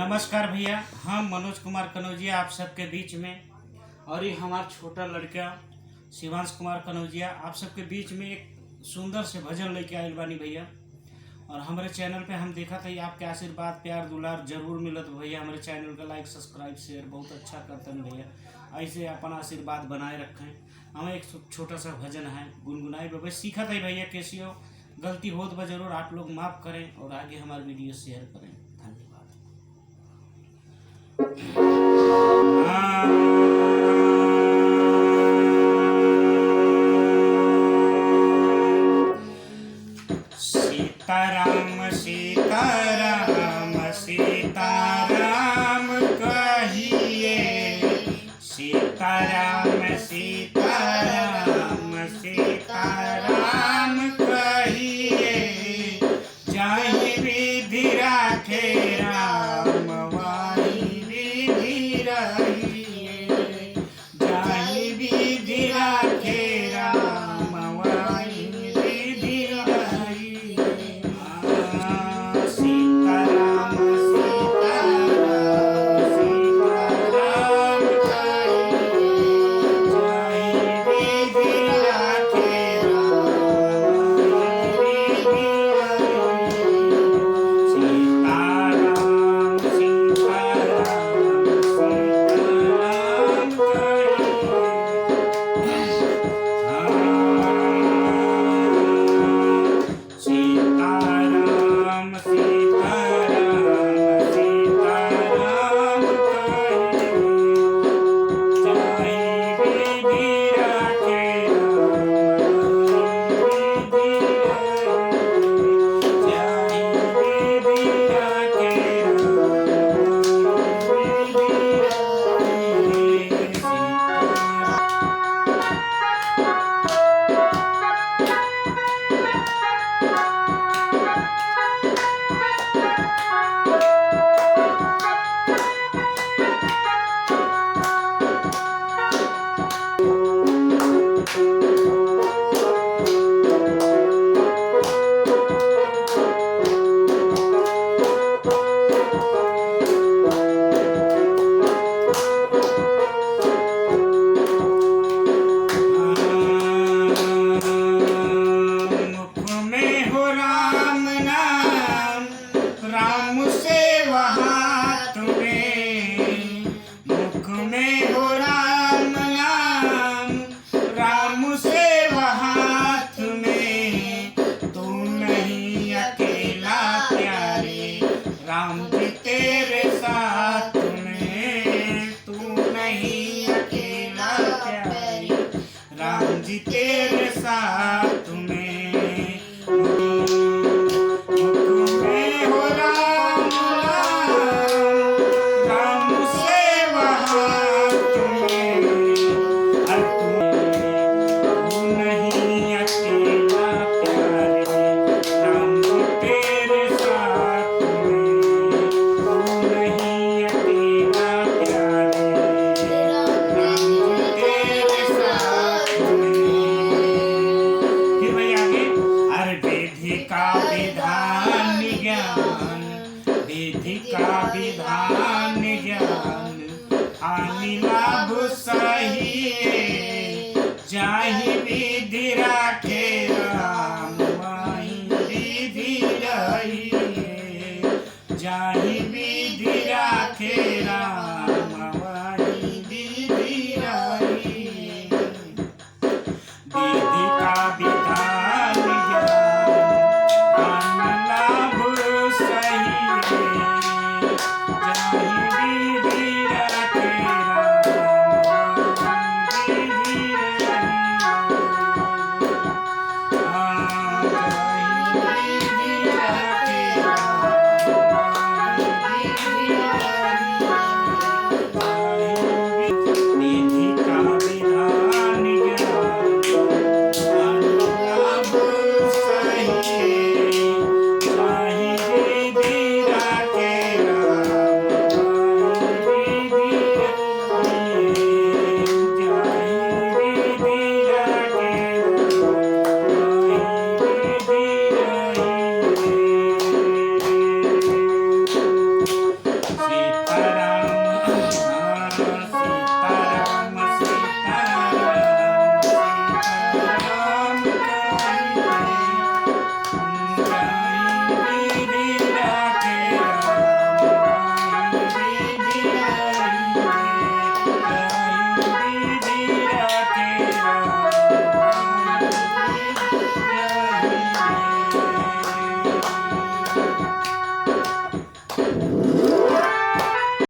नमस्कार भैया, हम मनोज कुमार कनौजिया आप सबके बीच में, और ये हमारा छोटा लड़का शिवांश कुमार कनौजिया आप सबके बीच में एक सुंदर से भजन लेके आयल बानी भैया। और हमारे चैनल पे हम देखा था आपके आशीर्वाद प्यार दुलार जरूर मिलत भैया। हमारे चैनल का लाइक सब्सक्राइब शेयर बहुत अच्छा करते हैं भैया। ऐसे अपना आशीर्वाद बनाए रखें। हमें एक छोटा सा भजन है गुनगुनाए बाबा सीखा था भैया। कैसी हो गलती हो तो जरूर आप लोग माफ़ करें और आगे हमारे वीडियो शेयर करें। धन्यवाद। सीताराम सीताराम सीताराम कहिए, सीताराम सीताराम सीताराम कहिए। जाहि विधि राखे राम वाहि विधि रहिए। जाहि विधि राखे राम वाहि विधि रहिए। सीताराम सीताराम सीताराम कहिए। जाहि विधि राखे राम वाहि राम जी तेरे साथ में, तू नहीं अकेला प्यारे। राम जी तेरे साथ में, मुख में हो राम नाम, राम से हाथ में। तू नहीं अकेला प्यारे, राम जी तेरे साथ में। विधि का विधान ज्ञान हानि लाभ सहिए। जाहि विधि राखे राम वाहि विधि रहिए। जाहि